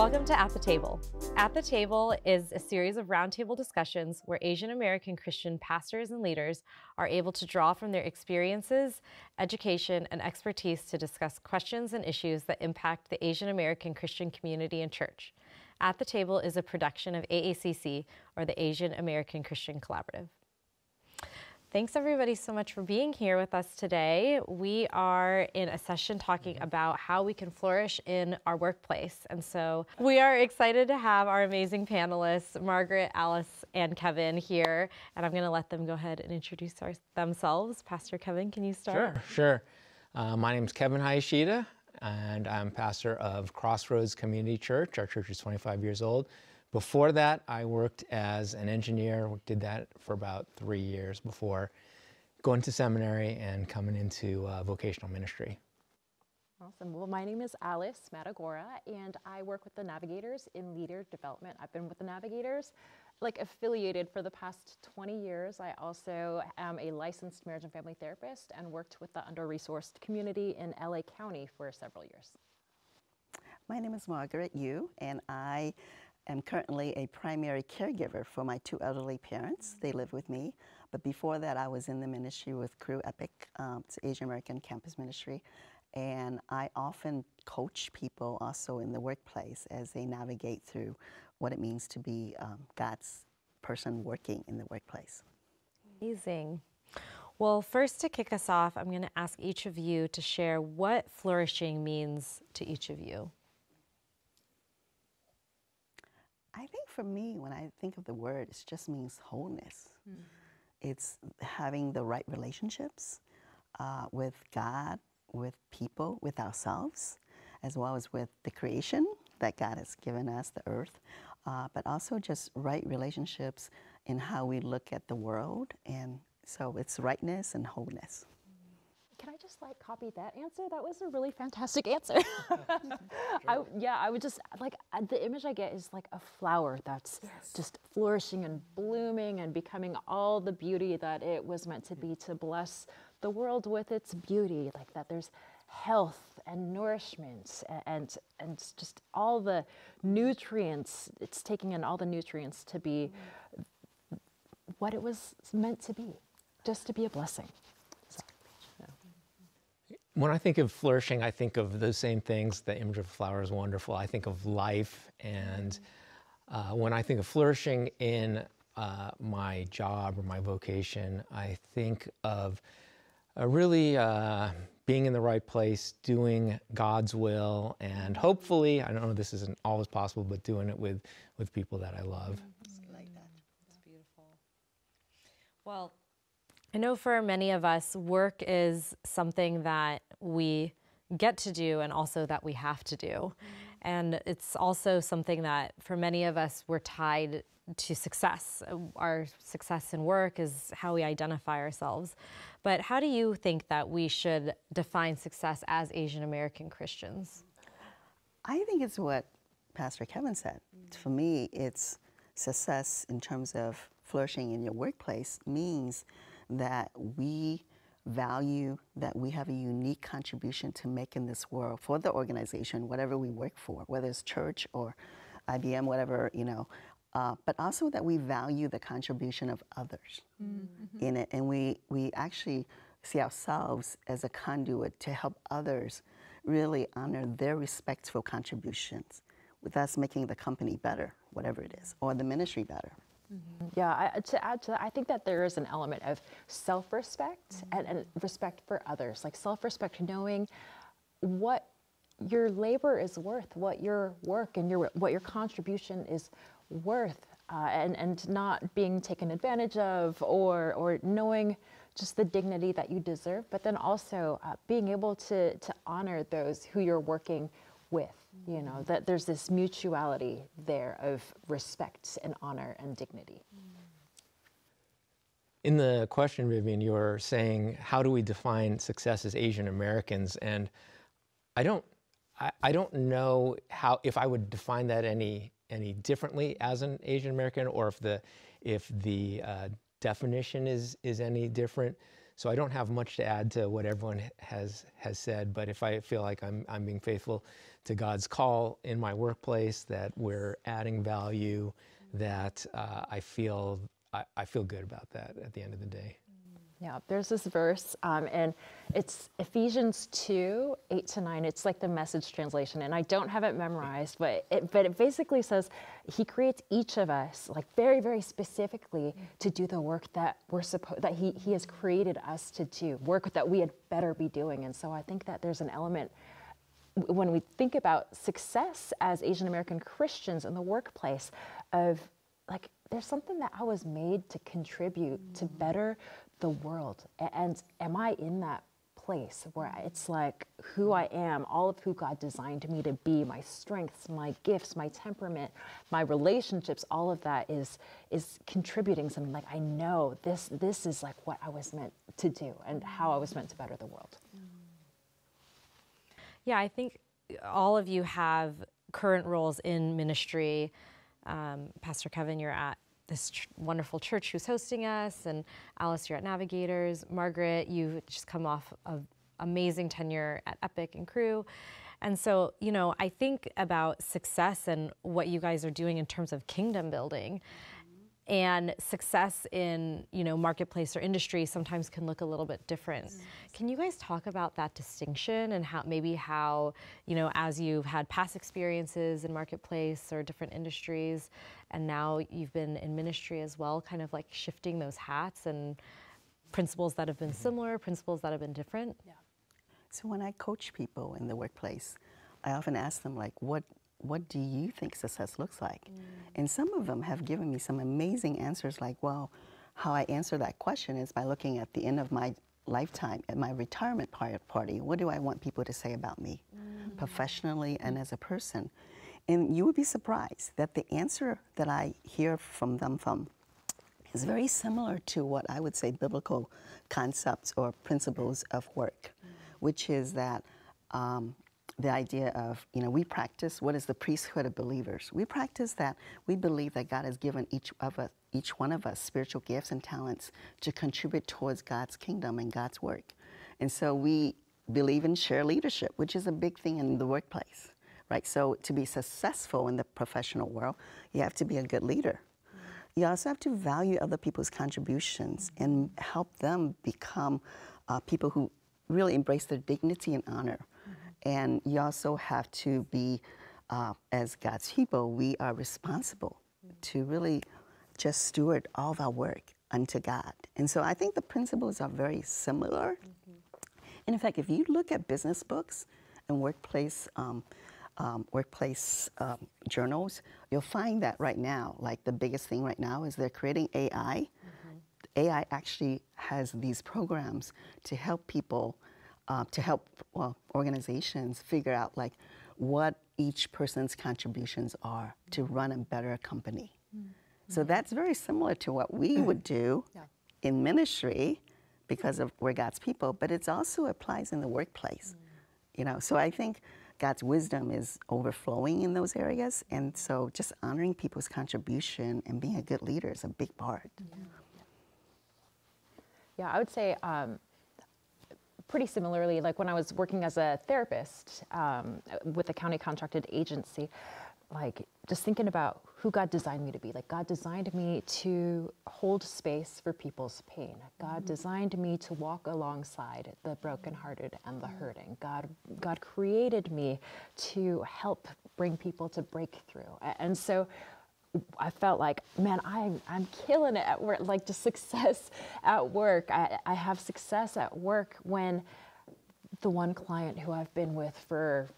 Welcome to At the Table. At the Table is a series of roundtable discussions where Asian American Christian pastors and leaders are able to draw from their experiences, education, and expertise to discuss questions and issues that impact the Asian American Christian community and church. At the Table is a production of AACC, or the Asian American Christian Collaborative. Thanks everybody so much for being here with us today. We are in a session talking about how we can flourish in our workplace. And so we are excited to have our amazing panelists, Margaret, Alice, and Kevin here. And I'm gonna let them go ahead and introduce themselves. Pastor Kevin, can you start? Sure. My name is Kevin Hayashida, and I'm pastor of Crossroads Community Church. Our church is 25 years old. Before that, I worked as an engineer, did that for about 3 years before going to seminary and coming into vocational ministry. Awesome. Well, my name is Alice Matagora, and I work with the Navigators in leader development. I've been with the Navigators, affiliated for the past 20 years. I also am a licensed marriage and family therapist and worked with the under-resourced community in LA County for several years. My name is Margaret Yu, and I am currently a primary caregiver for my 2 elderly parents. They live with me. But before that, I was in the ministry with Crew Epic, it's Asian American Campus Ministry. And I often coach people also in the workplace as they navigate through what it means to be God's person working in the workplace. Amazing. Well, first to kick us off, I'm going to ask each of you to share what flourishing means to each of you. I think for me, when I think of the word, it just means wholeness. It's having the right relationships with God, with people, with ourselves, as well as with the creation that God has given us, the earth, but also just right relationships in how we look at the world. And so it's rightness and wholeness. Can I just copy that answer? That was a really fantastic answer. I would just the image I get is a flower that's just flourishing and blooming and becoming all the beauty that it was meant to be, to bless the world with its beauty, that there's health and nourishment and just all the nutrients. It's taking in all the nutrients to be what it was meant to be, just to be a blessing. When I think of flourishing, I think of those same things. The image of a flower is wonderful. I think of life. And when I think of flourishing in my job or my vocation, I think of really being in the right place, doing God's will, and hopefully, I know this isn't always possible, but doing it with people that I love. Like that. That's beautiful. Well, I know for many of us, work is something that we get to do and also that we have to do. And it's also something that for many of us, we're tied to success. Our success in work is how we identify ourselves. But how do you think that we should define success as Asian American Christians? I think it's what Pastor Kevin said. For me, it's success in terms of flourishing in your workplace means that we value that we have a unique contribution to make in this world for the organization, whatever we work for, whether it's church or IBM, whatever, but also that we value the contribution of others in it. And we actually see ourselves as a conduit to help others really honor their respectful contributions, with us making the company better, whatever it is, or the ministry better. Yeah, to add to that, I think that there is an element of self-respect and respect for others, self-respect, knowing what your labor is worth, what your work and what your contribution is worth, and not being taken advantage of, or knowing just the dignity that you deserve, but then also being able to honor those who you're working with. That there's this mutuality there of respect and honor and dignity. In the question, Vivian, you're saying, how do we define success as Asian Americans? And I don't know if I would define that any differently as an Asian American, or if the definition is any different. So I don't have much to add to what everyone has said, but if I feel like I'm being faithful to God's call in my workplace, that we're adding value, that I feel good about that at the end of the day. Yeah, there's this verse, and it's Ephesians 2, 8-9. It's like the Message translation, and I don't have it memorized, but it basically says he creates each of us, like very, very specifically, to do the work that that he has created us to do, work that we had better be doing. And so I think that there's an element when we think about success as Asian American Christians in the workplace of like, there's something that I was made to contribute to better the world. And am I in that place where it's like who I am, all of who God designed me to be, my strengths, my gifts, my temperament, my relationships, all of that is contributing something. Like, I know this is like what I was meant to do and how I was meant to better the world. Yeah, I think all of you have current roles in ministry. Pastor Kevin, you're at this wonderful church who's hosting us, and Alice, you're at Navigators. Margaret, you've just come off of amazing tenure at Epic and Crew. And so, you know, I think about success and what you guys are doing in terms of kingdom building. And success in, you know, marketplace or industry sometimes can look a little bit different. Can you guys talk about that distinction and how, you know, as you've had past experiences in marketplace or different industries, and now you've been in ministry as well, kind of like shifting those hats and principles that have been similar, principles that have been different? Yeah. So when I coach people in the workplace, I often ask them, like, what do you think success looks like? And some of them have given me some amazing answers, like, well, how I answer that question is by looking at the end of my lifetime, at my retirement party, what do I want people to say about me, professionally and as a person? And you would be surprised that the answer that I hear from them is very similar to what I would say biblical concepts or principles of work, which is that the idea of, you know, we practice what is the priesthood of believers. We practice that we believe that God has given each one of us spiritual gifts and talents to contribute towards God's kingdom and God's work. And so we believe in shared leadership, which is a big thing in the workplace, right? So to be successful in the professional world, you have to be a good leader. You also have to value other people's contributions and help them become people who really embrace their dignity and honor. And you also have to be, as God's people, we are responsible to really just steward all of our work unto God. And so I think the principles are very similar. And in fact, if you look at business books and workplace journals, you'll find that right now, like the biggest thing right now is they're creating AI. AI actually has these programs to help people organizations figure out like what each person's contributions are to run a better company. So that's very similar to what we would do in ministry because of we're God's people, but it also applies in the workplace. You know, so I think God's wisdom is overflowing in those areas, and so just honoring people's contribution and being a good leader is a big part. Yeah, I would say pretty similarly, like when I was working as a therapist with a county contracted agency, like just thinking about who God designed me to be. Like God designed me to hold space for people's pain. God designed me to walk alongside the brokenhearted and the hurting. God created me to help bring people to breakthrough. And so I felt like, man, I'm killing it at work, like just success at work. I have success at work when the one client who I've been with for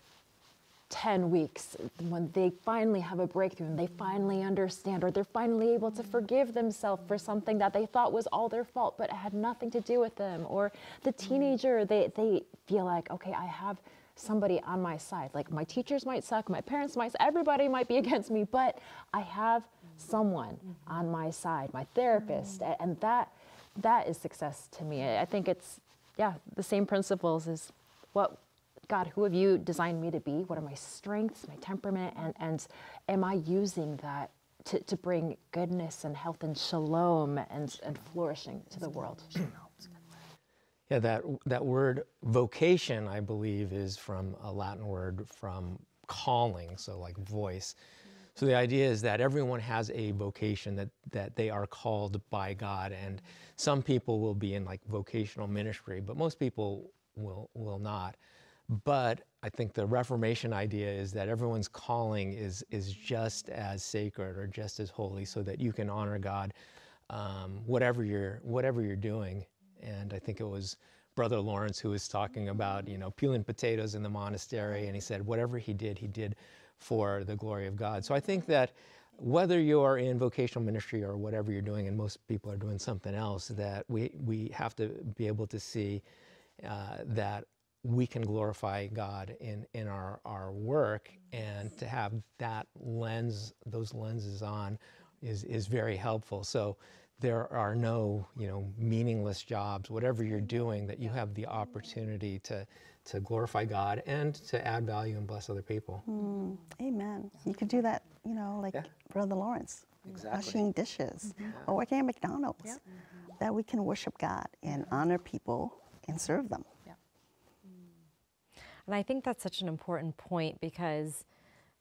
10 weeks, when they finally have a breakthrough and they finally understand, or they're finally able to forgive themselves for something that they thought was all their fault, but it had nothing to do with them. Or the teenager, they feel like, okay, I have somebody on my side. Like my teachers might suck, my parents might, everybody might be against me, but I have someone on my side, my therapist, and that is success to me. I think it's, the same principles as what, God, who have you designed me to be? What are my strengths, my temperament, and am I using that to bring goodness and health and shalom and flourishing to the world? Yeah, that word vocation, I believe, is from a Latin word from calling, so like voice. So the idea is that everyone has a vocation, that they are called by God, and some people will be in like vocational ministry, but most people will not. But I think the Reformation idea is that everyone's calling is just as sacred or just as holy, so that you can honor God whatever you're doing. And I think it was Brother Lawrence who was talking about, peeling potatoes in the monastery, and he said whatever he did for the glory of God. So I think that whether you are in vocational ministry or whatever you're doing, and most people are doing something else, that we have to be able to see that we can glorify God in our work, and to have that lens, those lenses on, is very helpful. So there are no, meaningless jobs. Whatever you're doing, that you have the opportunity to glorify God and to add value and bless other people. Amen. You could do that, like Brother Lawrence, washing dishes, or working at McDonald's. That we can worship God and honor people and serve them. And I think that's such an important point, because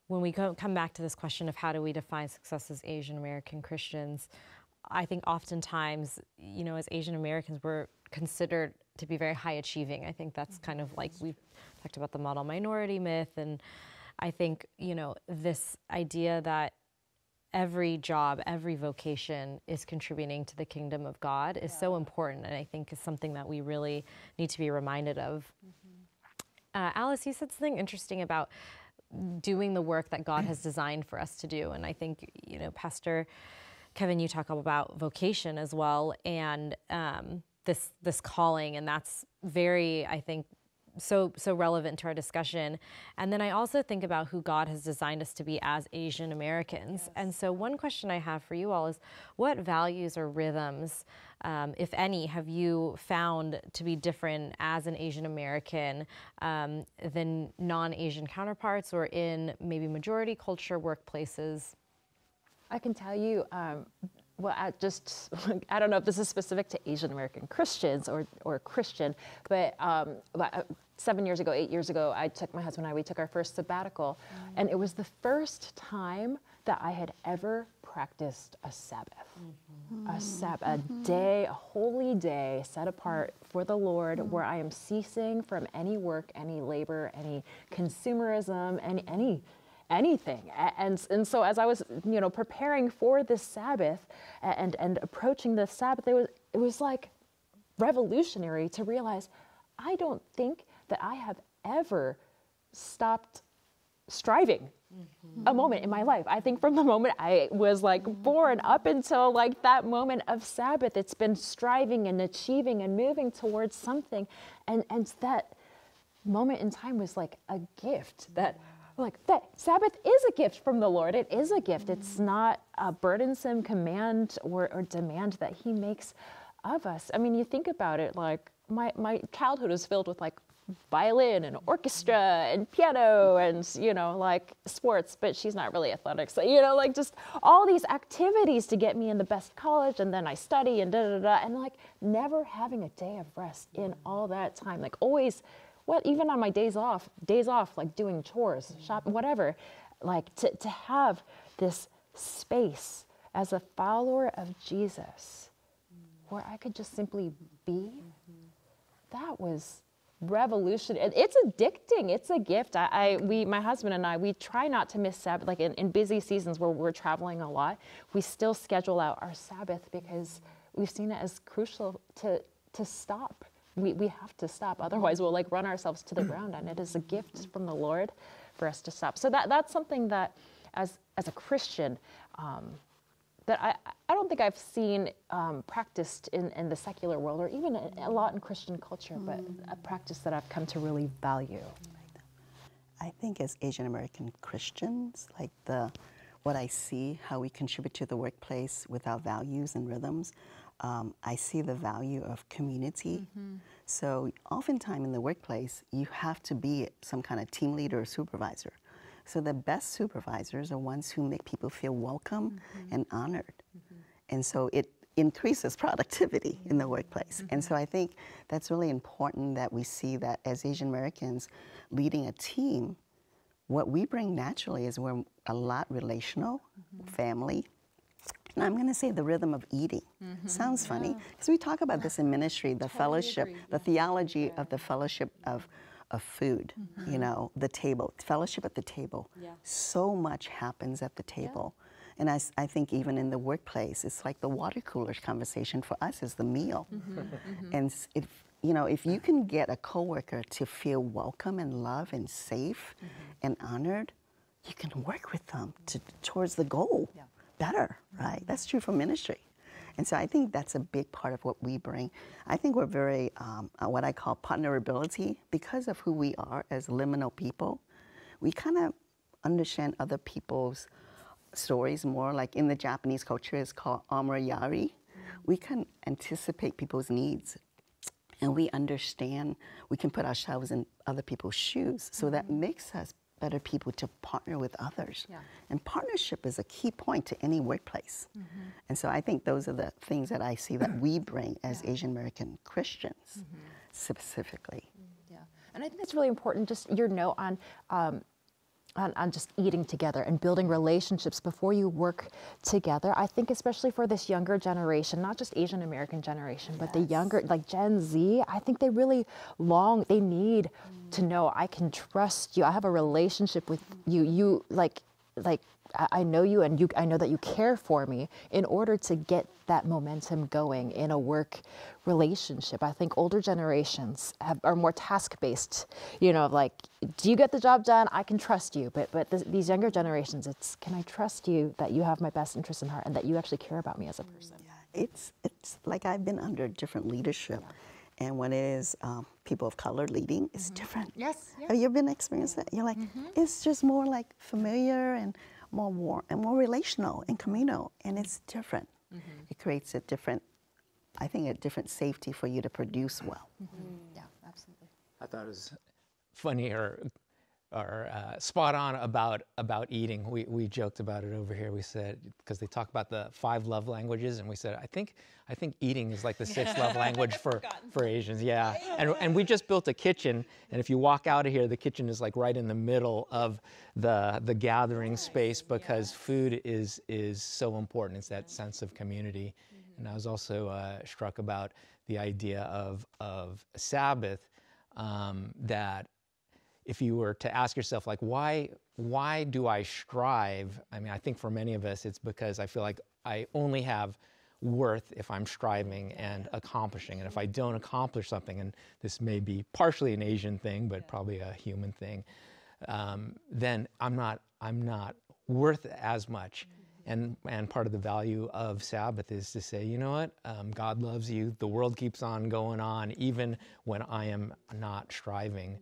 when we come back to this question of how do we define success as Asian American Christians, I think oftentimes, as Asian Americans, we're considered to be very high achieving. I think that's kind of like, we've talked about the model minority myth, and I think, this idea that every job, every vocation is contributing to the kingdom of God is so important, and I think is something that we really need to be reminded of. Alice, you said something interesting about doing the work that God has designed for us to do, and I think, Pastor Kevin, you talk about vocation as well, and this calling, and that's very, I think, so relevant to our discussion. And then I also think about who God has designed us to be as Asian Americans. And so one question I have for you all is, what values or rhythms, if any, have you found to be different as an Asian American than non-Asian counterparts, or in maybe majority culture workplaces? I can tell you, I don't know if this is specific to Asian American Christians or Christian, but 7 years ago, 8 years ago, my husband and I, we took our first sabbatical, and it was the first time that I had ever practiced a Sabbath. A day, a holy day set apart for the Lord, where I am ceasing from any work, any labor, any consumerism, anything. And so as I was, preparing for this Sabbath and approaching this Sabbath, it was like revolutionary to realize I don't think that I have ever stopped striving a moment in my life. I think from the moment I was born up until that moment of Sabbath, it's been striving and achieving and moving towards something. And that moment in time was like a gift that Sabbath is a gift from the Lord. It is a gift. It's not a burdensome command or demand that he makes of us. I mean, you think about it, my childhood was filled with violin and orchestra and piano and, sports, but she's not really athletic. So, just all these activities to get me in the best college, and then I study and and never having a day of rest in all that time. Always, even on my days off, doing chores, shopping, whatever, to have this space as a follower of Jesus where I could just simply be, that was revolutionary. It's addicting. It's a gift. My husband and I, we try not to miss Sabbath. In busy seasons where we're traveling a lot, we still schedule out our Sabbath because we've seen it as crucial to stop. We have to stop, otherwise we'll run ourselves to the ground, and it is a gift from the Lord for us to stop. So that's something that, as a Christian, that I don't think I've seen practiced in the secular world, or even a lot in Christian culture, but a practice that I've come to really value. I think as Asian American Christians, what I see, how we contribute to the workplace with our values and rhythms, I see the value of community. So oftentimes in the workplace, you have to be some kind of team leader or supervisor. So the best supervisors are ones who make people feel welcome and honored. And so it increases productivity in the workplace. And so I think that's really important that we see that as Asian Americans leading a team, what we bring naturally is we're a lot relational, family, and I'm going to say the rhythm of eating. Sounds funny, because we talk about this in ministry, the fellowship, the theology of the fellowship of food, you know, the table, fellowship at the table. So much happens at the table. And I think even in the workplace, it's like the water cooler conversation for us is the meal. And if, you know, if you can get a coworker to feel welcome and loved and safe and honored, you can work with them towards the goal better, right? That's true for ministry. And so I think that's a big part of what we bring. I think we're very, what I call partnerability, because of who we are as liminal people. We kind of understand other people's stories more, like in the Japanese culture, it's called amorayari. We can anticipate people's needs, and we understand, we can put ourselves in other people's shoes. So that makes us better people to partner with others. And partnership is a key point to any workplace. And so I think those are the things that I see that we bring as Asian American Christians specifically. And I think it's really important, just your note on just eating together and building relationships before you work together. I think especially for this younger generation, not just Asian American generation, but the younger, like Gen Z, I think they really they need to know, I can trust you. I have a relationship with you. You like I know you, and I know that you care for me, in order to get that momentum going in a work relationship. I think older generations are more task-based, you know, like, do you get the job done? I can trust you. But these younger generations, it's, can I trust you that you have my best interest in heart and that you actually care about me as a person? It's like I've been under different leadership. And when it is people of color leading, it's different. Have you been experienced that? You're like, it's just more like familiar and more warm and more relational and communal, and it's different. It creates a different, I think, a different safety for you to produce well. Yeah, absolutely. I thought it was funny or spot on about eating. We joked about it over here. We said, because they talk about the 5 love languages, and we said, I think eating is like the 6th love language for Asians. And we just built a kitchen, and if you walk out of here, the kitchen is like right in the middle of the gathering space, because food is so important. It's that sense of community. And I was also struck about the idea of Sabbath, that if you were to ask yourself, like, why do I strive? I mean, I think for many of us, it's because I feel like I only have worth if I'm striving and accomplishing. And if I don't accomplish something, and this may be partially an Asian thing, but probably a human thing, then I'm not worth as much. And part of the value of Sabbath is to say, you know what, God loves you. The world keeps on going on, even when I am not striving.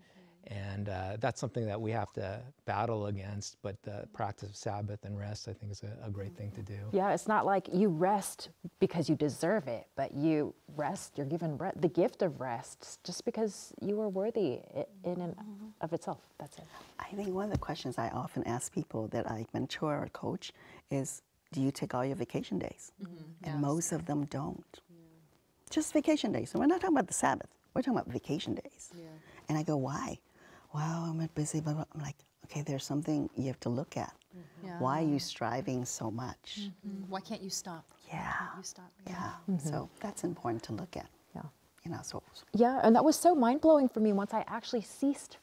And that's something that we have to battle against, but the practice of Sabbath and rest, I think, is a great thing to do. Yeah, it's not like you rest because you deserve it, but you rest, you're given the gift of rest just because you are worthy in and of itself. That's it. I think one of the questions I often ask people that I mentor or coach is, do you take all your vacation days? And most of them don't. Just vacation days. And we're not talking about the Sabbath. We're talking about vacation days. And I go, why? Well, I'm busy, but I'm like, okay, there's something you have to look at. Why are you striving so much? Why can't you stop? So that's important to look at. You know, so. Yeah, and that was so mind-blowing for me once I actually ceased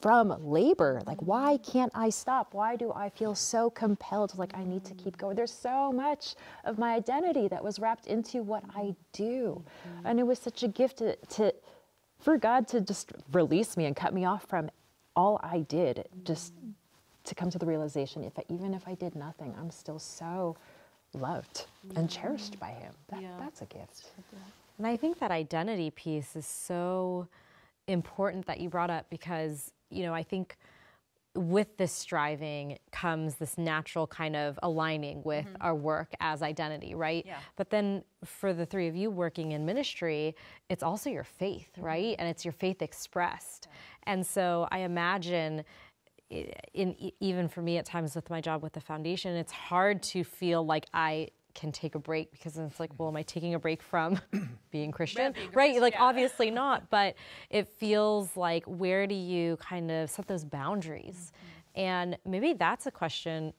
from labor. Like, why can't I stop? Why do I feel so compelled, like I need to keep going? There's so much of my identity that was wrapped into what I do. And it was such a gift for God to just release me and cut me off from all I did, just to come to the realization, even if I did nothing, I'm still so loved and cherished by Him. That's a gift. And I think that identity piece is so important that you brought up, because, you know, I think with this striving comes this natural kind of aligning with our work as identity, right? But then for the 3 of you working in ministry, it's also your faith, right? And it's your faith expressed. And so I imagine, even for me at times with my job with the foundation, it's hard to feel like I can take a break, because then it's like, well, am I taking a break from being Christian? Right, like obviously not, but it feels like, where do you kind of set those boundaries? And maybe that's a question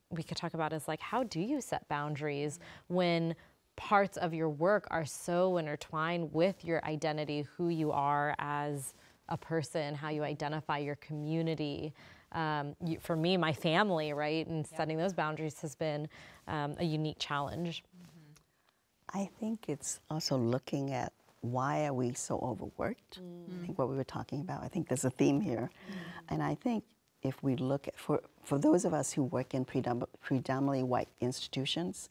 we could talk about, is like, how do you set boundaries when parts of your work are so intertwined with your identity, who you are as a person, how you identify your community? For me, my family, right? And setting those boundaries has been a unique challenge. I think it's also looking at, why are we so overworked? I think what we were talking about, I think there's a theme here. And I think if we look at, for those of us who work in predominantly white institutions,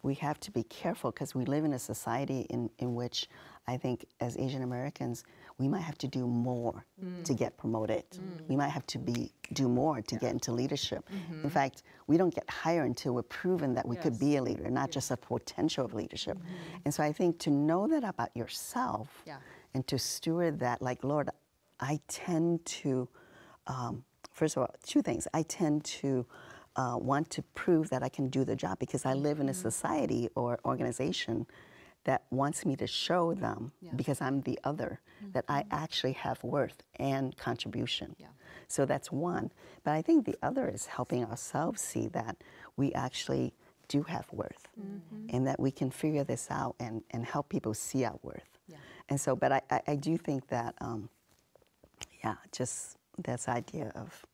we have to be careful, because we live in a society in which I think as Asian Americans, we might have to do more to get promoted. We might have to do more to get into leadership. In fact, we don't get hired until we're proven that we could be a leader, not just a potential of leadership. And so I think to know that about yourself and to steward that, like, Lord, I tend to, first of all, two things. I tend to want to prove that I can do the job, because I live in a society or organization that wants me to show them, because I'm the other, that I actually have worth and contribution. So that's one. But I think the other is helping ourselves see that we actually do have worth, and that we can figure this out and help people see our worth. And so, but I do think that, just this idea of,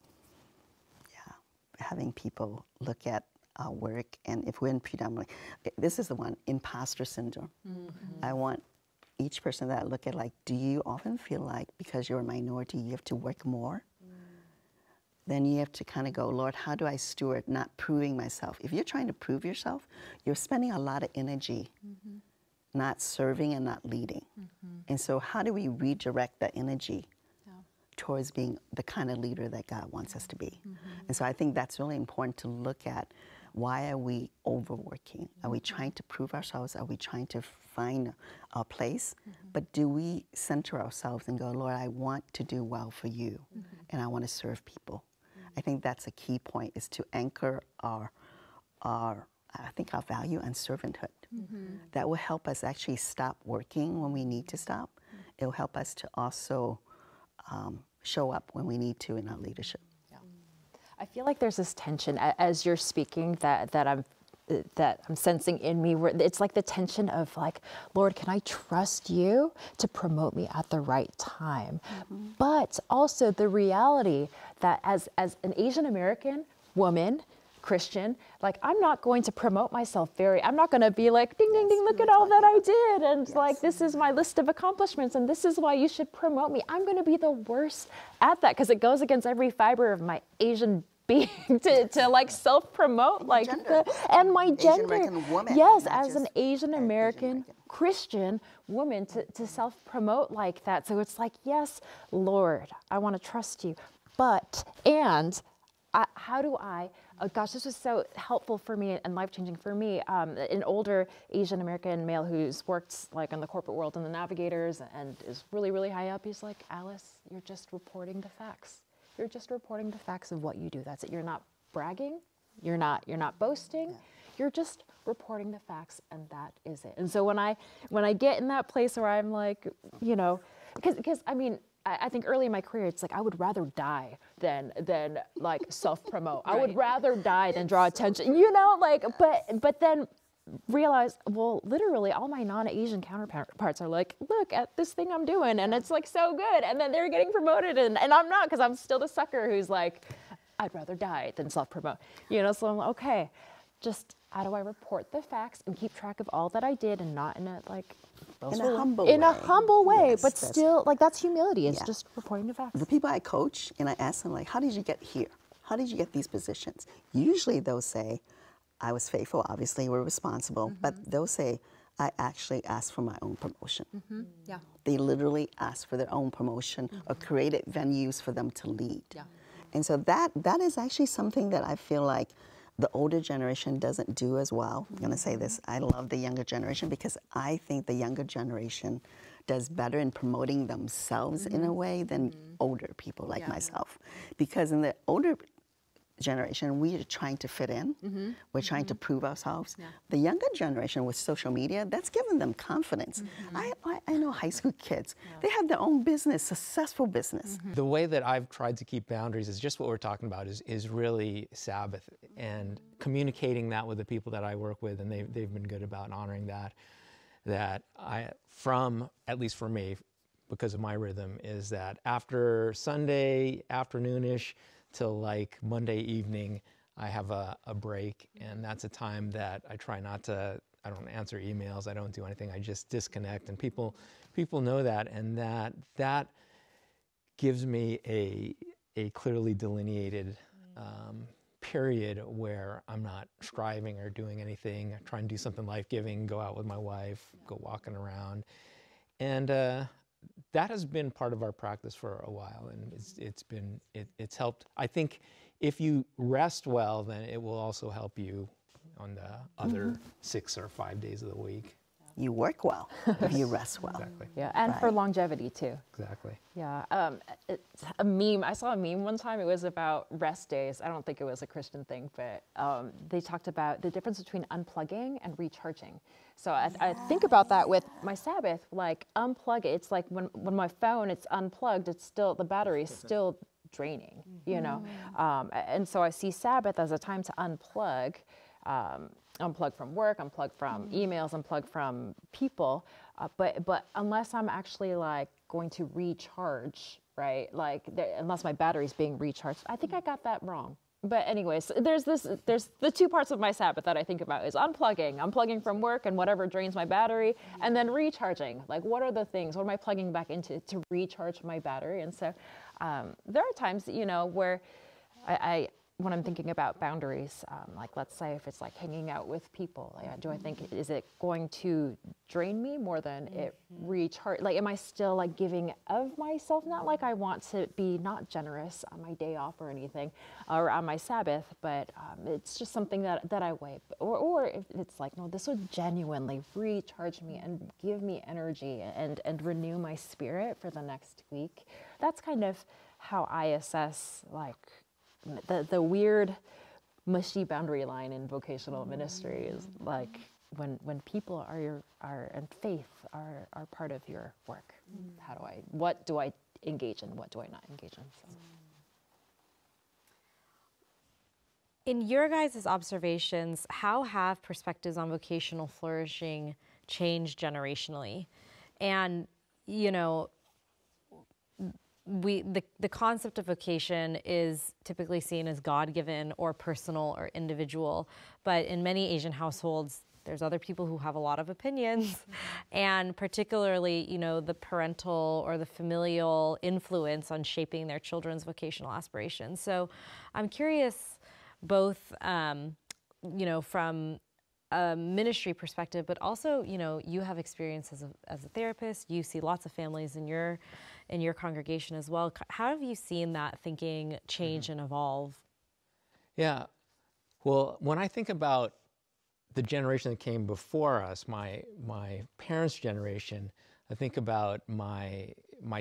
having people look at our work, and if we're in predominantly, this is the one, imposter syndrome. I want each person that I look at, like, do you often feel like because you're a minority, you have to work more? Then you have to kind of go, Lord, how do I steward not proving myself? If you're trying to prove yourself, you're spending a lot of energy not serving and not leading. And so how do we redirect that energy towards being the kind of leader that God wants us to be? And so I think that's really important to look at. Why are we overworking? Are we trying to prove ourselves? Are we trying to find our place? But do we center ourselves and go, Lord, I want to do well for you, and I want to serve people? I think that's a key point, is to anchor our value and servanthood. That will help us actually stop working when we need to stop. It will help us to also show up when we need to in our leadership. I feel like there's this tension as you're speaking that I'm sensing in me, where it's like the tension of, like, Lord, can I trust you to promote me at the right time? But also the reality that as an Asian American woman, Christian, like, I'm not going to promote myself I'm not going to be like, ding, ding, ding, look at all that I did. And like, this is my list of accomplishments, and this is why you should promote me. I'm going to be the worst at that, because it goes against every fiber of my Asian being to like self-promote, like, and my gender. Asian American woman. Yes, as an Asian American Christian woman to self-promote like that. So it's like, yes, Lord, I want to trust you. But, how do I, gosh, this was so helpful for me and life-changing for me. An older Asian American male who's worked like in the corporate world in the Navigators and is really, really high up. He's like, Alice, you're just reporting the facts. You're just reporting the facts of what you do. That's it. You're not bragging. You're not boasting. You're just reporting the facts, and that is it. And so when I get in that place where I'm like, because I mean, I think early in my career, it's like I would rather die than like self-promote. I would rather die than draw attention, like, but then realize, well, literally all my non-Asian counterparts are like, look at this thing I'm doing, and it's like so good. And then they're getting promoted, and I'm not, because I'm still the sucker who's like, I'd rather die than self-promote. So I'm like, okay, just how do I report the facts and keep track of all that I did, and not in a like in a humble way, yes, but still, like, that's humility. It's just reporting the facts. The people I coach, and I ask them, like, how did you get here? How did you get these positions? Usually they'll say, I was faithful, obviously, we're responsible, but they'll say, I actually asked for my own promotion. They literally asked for their own promotion or created venues for them to lead. And so that is actually something that I feel like the older generation doesn't do as well. I'm going to say this, I love the younger generation, because I think the younger generation does better in promoting themselves in a way than older people like myself. Because in the older generation, we are trying to fit in. We're trying to prove ourselves. Yeah. The younger generation with social media, that's given them confidence. I know high school kids, they have their own business, successful business. The way that I've tried to keep boundaries is just what we're talking about, is really Sabbath and communicating that with the people that I work with, and they've been good about honoring that. That at least for me, because of my rhythm, is that after Sunday afternoonish till like Monday evening, I have a break, and that's a time that I try not to, I don't answer emails, I don't do anything, I just disconnect, and people know that, and that gives me a clearly delineated period where I'm not striving or doing anything. I try and do something life-giving, go out with my wife, go walking around, and that has been part of our practice for a while, and it's helped. I think if you rest well, then it will also help you on the other 6 or 5 days of the week. You work well if you rest well. Exactly. Yeah, and for longevity too. Exactly. Yeah, it's a meme. I saw a meme one time. It was about rest days. I don't think it was a Christian thing, but they talked about the difference between unplugging and recharging. So I think about that with my Sabbath, like unplug it. It's like when my phone, it's unplugged, it's still, the battery is still draining, you know? And so I see Sabbath as a time to unplug, unplug from work, unplug from emails, unplug from people, but unless I'm actually like going to recharge, right? Like unless my battery's being recharged, I think I got that wrong. But anyways, there's the 2 parts of my Sabbath that I think about is unplugging from work and whatever drains my battery, and then recharging. Like, what are the things, what am I plugging back into to recharge my battery? And so there are times, you know, where when I'm thinking about boundaries, like let's say if it's like hanging out with people, like, do I think, is it going to drain me more than it recharge? Like, am I still like giving of myself? Not like I want to be not generous on my day off or anything, or on my Sabbath, but it's just something that I weigh. Or if it's like, no, this would genuinely recharge me and give me energy and renew my spirit for the next week. That's kind of how I assess like the weird, mushy boundary line in vocational ministry is like when people are and faith are part of your work. What do I engage in? What do I not engage in? So. In your guys' observations, how have perspectives on vocational flourishing changed generationally? And, you know, the concept of vocation is typically seen as God-given or personal or individual, but in many Asian households, there's other people who have a lot of opinions, and particularly, you know, the parental or the familial influence on shaping their children's vocational aspirations. So I'm curious, both, you know, from a ministry perspective, but also, you know, you have experience as a therapist, you see lots of families in your congregation as well. How have you seen that thinking change and evolve? Yeah, well, when I think about the generation that came before us, my parents' generation, I think about my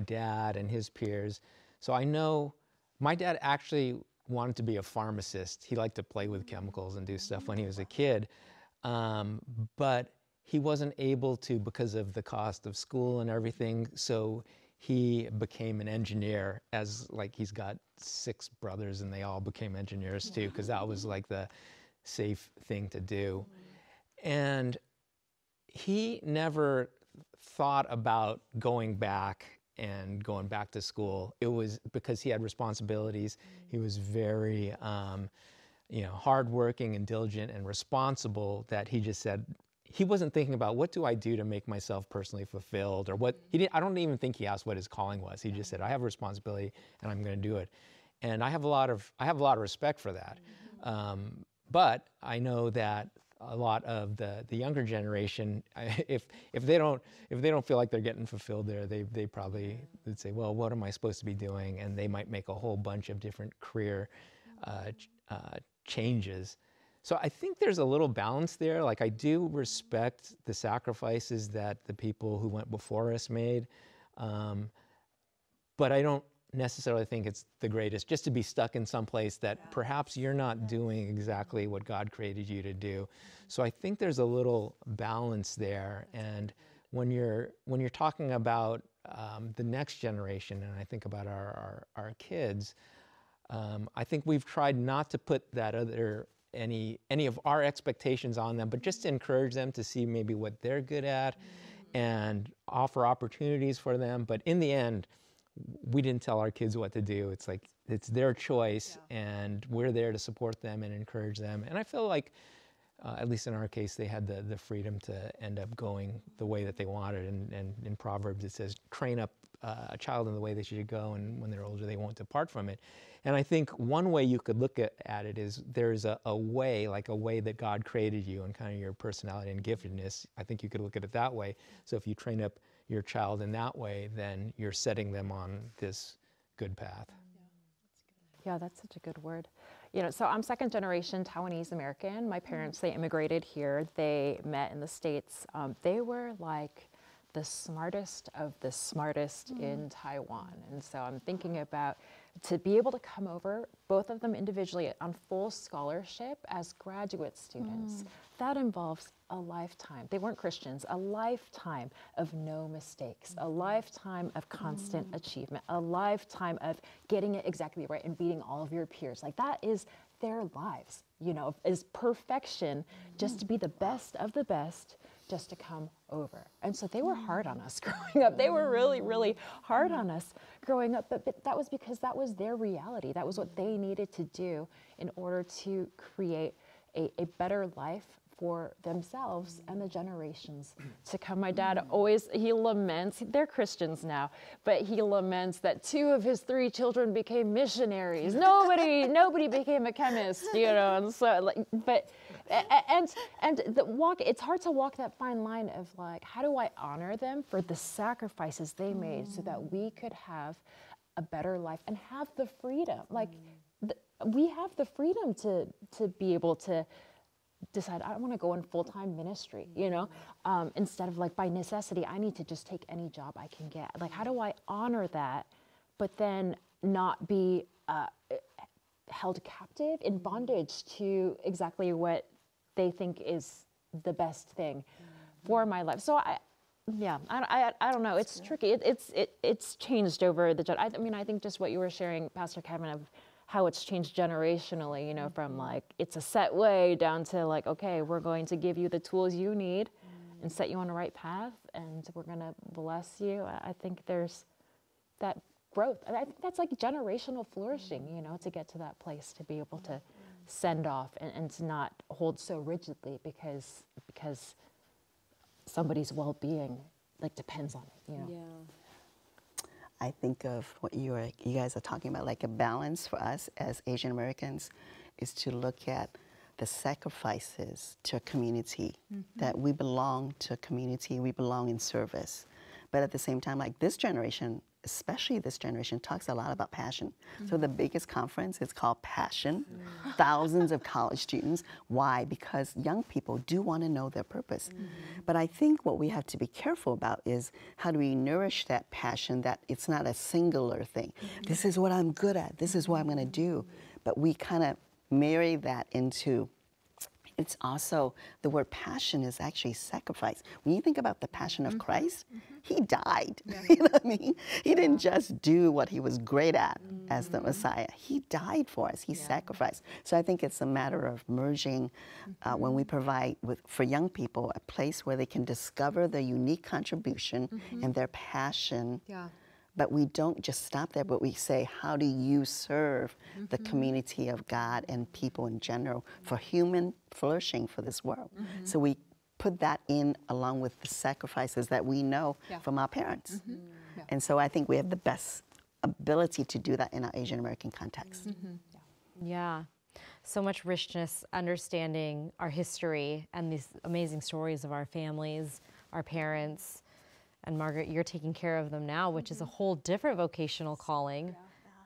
dad and his peers. So I know my dad actually wanted to be a pharmacist. He liked to play with chemicals and do stuff when he was a kid. But he wasn't able to because of the cost of school and everything. So he became an engineer, as like he's got 6 brothers and they all became engineers too, because that was like the safe thing to do. And he never thought about going back to school. It was because he had responsibilities. He was very, you know, hardworking and diligent and responsible, that he just said, he wasn't thinking about what do I do to make myself personally fulfilled, or what I don't even think he asked what his calling was. He just said, I have a responsibility and I'm going to do it. And I have a lot of respect for that. But I know that a lot of the younger generation, if they don't feel like they're getting fulfilled there, they probably would say, well, what am I supposed to be doing? And they might make a whole bunch of different career changes. So I think there's a little balance there. Like, I do respect the sacrifices that the people who went before us made, but I don't necessarily think it's the greatest just to be stuck in some place that perhaps you're not doing exactly what God created you to do. So I think there's a little balance there. And when you're talking about the next generation, and I think about our kids, I think we've tried not to put that any of our expectations on them, but just to encourage them to see maybe what they're good at and offer opportunities for them. But in the end, we didn't tell our kids what to do. It's like, it's their choice, and we're there to support them and encourage them. And I feel like, at least in our case, they had the freedom to end up going the way that they wanted. And in Proverbs, it says, train up a child in the way they should go, and when they're older, they won't depart from it. And I think one way you could look at it is there's a way, like a way that God created you and kind of your personality and giftedness. I think you could look at it that way. So if you train up your child in that way, then you're setting them on this good path. Yeah, that's such a good word. You know, so I'm second generation Taiwanese American. My parents, they immigrated here. They met in the States. They were like the smartest of the smartest in Taiwan. And so I'm thinking about to be able to come over, both of them individually on full scholarship as graduate students. That involves a lifetime. They weren't Christians, a lifetime of no mistakes, a lifetime of constant achievement, a lifetime of getting it exactly right and beating all of your peers. Like that is their lives, you know, is perfection, just to be the best of the best, just to come over. And so they were hard on us growing up. They were really, really hard on us growing up, but that was because that was their reality. That was what they needed to do in order to create a better life for themselves and the generations to come. My dad always, he laments, they're Christians now, but he laments that 2 of his 3 children became missionaries. Nobody became a chemist, you know, and so, like, but, and the walk, it's hard to walk that fine line of like, how do I honor them for the sacrifices they made so that we could have a better life and have the freedom, like, we have the freedom to be able to decide, I want to go in full-time ministry, you know, instead of like by necessity, I need to just take any job I can get. Like, how do I honor that, but then not be held captive in bondage to exactly what they think is the best thing for my life? So I don't know. It's tricky. It's changed over the. I mean, I think just what you were sharing, Pastor Kevin, of how it's changed generationally, you know, from like, it's a set way down to like, okay, we're going to give you the tools you need and set you on the right path, and we're going to bless you. I think there's that growth. And I think that's like generational flourishing, you know, to get to that place, to be able to send off and to not hold so rigidly because somebody's well-being like depends on it, you know. Yeah. I think of what you guys are talking about, like a balance for us as Asian Americans is to look at the sacrifices to a community, that we belong to a community, we belong in service. But at the same time, like this generation, especially this generation, talks a lot about passion. So the biggest conference is called Passion. Thousands of college students. Why? Because young people do want to know their purpose. But I think what we have to be careful about is how do we nourish that passion, that it's not a singular thing. This is what I'm good at. This is what I'm going to do. But we kind of marry that into, it's also, the word passion is actually sacrifice. When you think about the passion of Christ, he died. You know what I mean? He didn't just do what he was great at as the Messiah. He died for us. He sacrificed. So I think it's a matter of merging when we provide for young people a place where they can discover their unique contribution and their passion. But we don't just stop there, but we say, how do you serve the community of God and people in general for human flourishing for this world? So we put that in along with the sacrifices that we know from our parents. And so I think we have the best ability to do that in our Asian American context. Yeah. So much richness, understanding our history and these amazing stories of our families, our parents. And Margaret, you're taking care of them now, which is a whole different vocational calling.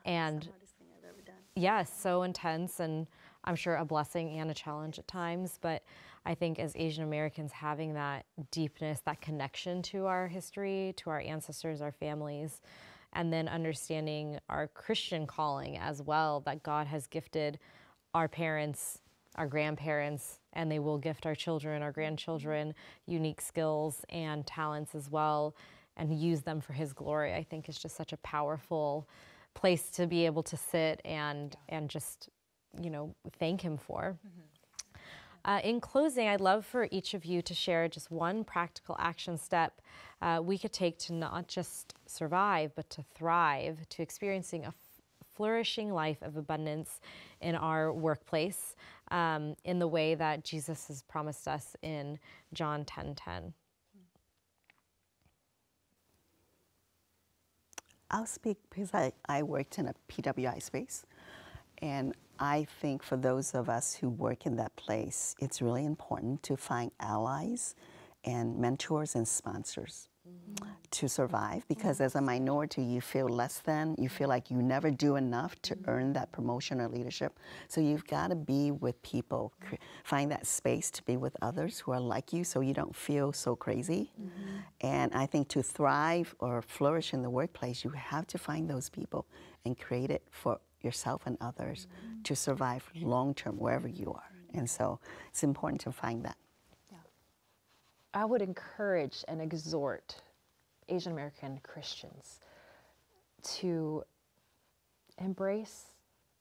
And It's the hardest thing I've ever done. yes, so intense, and I'm sure a blessing and a challenge at times. But I think as Asian Americans, having that deepness, that connection to our history, to our ancestors, our families, and then understanding our Christian calling as well, that God has gifted our parents, our grandparents, and they will gift our children, our grandchildren, unique skills and talents as well, and use them for His glory. I think is just such a powerful place to be able to sit and just, you know, thank Him for. In closing, I'd love for each of you to share just one practical action step we could take to not just survive, but to thrive, to experiencing a flourishing life of abundance in our workplace, in the way that Jesus has promised us in John 10:10. I'll speak because I worked in a PWI space, and I think for those of us who work in that place, it's really important to find allies and mentors and sponsors to survive, because as a minority, you feel less than, you feel like you never do enough to earn that promotion or leadership. So you've got to be with people, find that space to be with others who are like you so you don't feel so crazy. And I think to thrive or flourish in the workplace, you have to find those people and create it for yourself and others to survive long-term wherever you are. And so it's important to find that. I would encourage and exhort Asian American Christians to embrace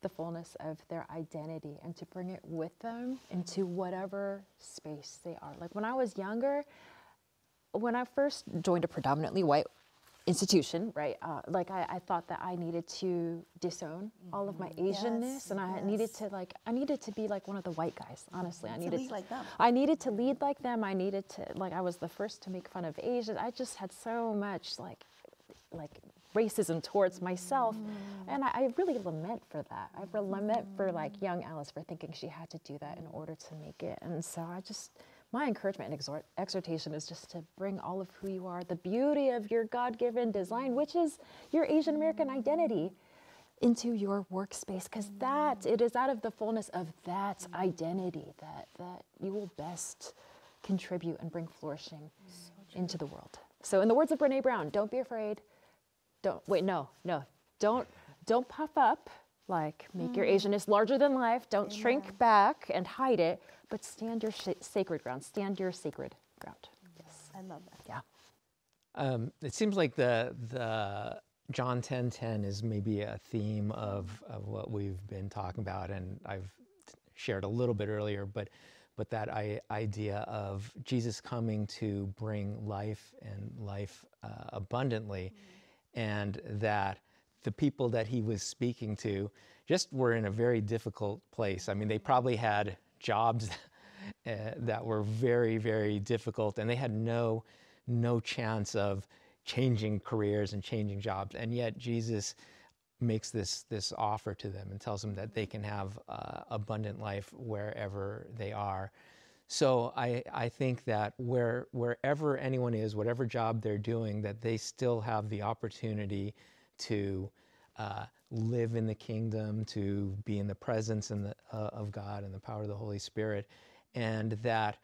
the fullness of their identity and to bring it with them into whatever space they are. Like when I was younger, when I first joined a predominantly white institution, right? I thought that I needed to disown all of my Asianness, and I needed to be like one of the white guys. Honestly, I needed to lead like them. I needed to lead like them. I needed to I was the first to make fun of Asians. I just had so much like racism towards myself, and I really lament for that. I lament for like young Alice for thinking she had to do that in order to make it, and so my encouragement and exhortation is just to bring all of who you are, the beauty of your God-given design, which is your Asian American identity, into your workspace, because it is out of the fullness of that identity that you will best contribute and bring flourishing into the world. So in the words of Brene Brown, don't be afraid. Don't puff up, like make your Asianness larger than life. Don't shrink back and hide it, but stand your sacred ground. Stand your sacred ground. Yes, I love that. Yeah. It seems like the John 10:10 is maybe a theme of what we've been talking about, and I've shared a little bit earlier, but that idea of Jesus coming to bring life and life abundantly, and that the people that he was speaking to just were in a very difficult place. I mean, they probably had jobs that were very, very difficult, and they had no chance of changing careers and changing jobs. And yet Jesus makes this offer to them and tells them that they can have abundant life wherever they are. So I think that wherever anyone is, whatever job they're doing, that they still have the opportunity to live in the kingdom, to be in the presence of God and the power of the Holy Spirit, and that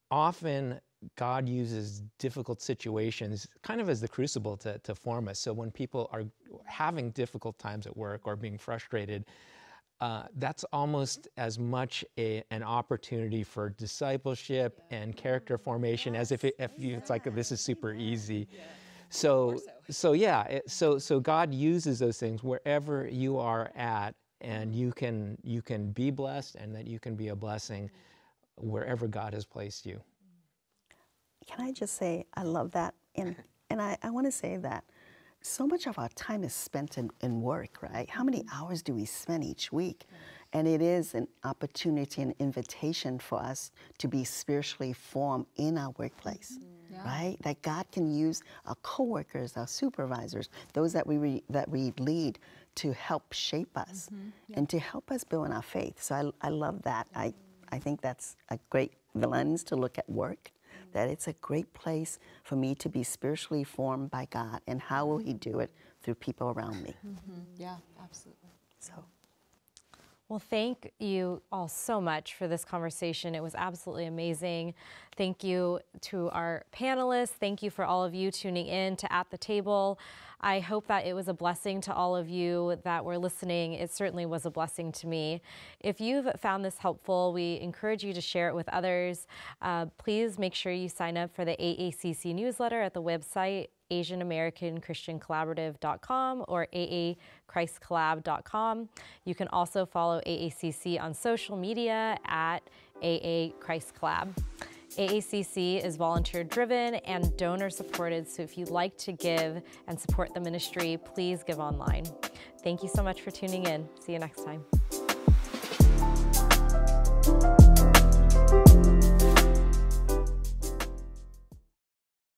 often God uses difficult situations kind of as the crucible to form us. So when people are having difficult times at work or being frustrated, that's almost as much an opportunity for discipleship and character formation as if it's like this is super easy. So God uses those things wherever you are at, and you can be blessed, and that you can be a blessing wherever God has placed you. Can I just say, I love that. And I want to say that so much of our time is spent in work, right? How many hours do we spend each week? And it is an opportunity, an invitation for us to be spiritually formed in our workplace, right? That God can use our coworkers, our supervisors, those that we lead, to help shape us and to help us build in our faith. So I love that. I think that's a great lens to look at work, that it's a great place for me to be spiritually formed by God. And how will he do it? Through people around me. Yeah, absolutely. So. Well, thank you all so much for this conversation. It was absolutely amazing. Thank you to our panelists. Thank you for all of you tuning in to At the Table. I hope that it was a blessing to all of you that were listening. It certainly was a blessing to me. If you've found this helpful, we encourage you to share it with others. Please make sure you sign up for the AACC newsletter at the website AsianAmericanChristianCollaborative.com or AAChristCollab.com. You can also follow AACC on social media at AAChristCollab. AACC is volunteer-driven and donor-supported, so if you'd like to give and support the ministry, please give online. Thank you so much for tuning in. See you next time.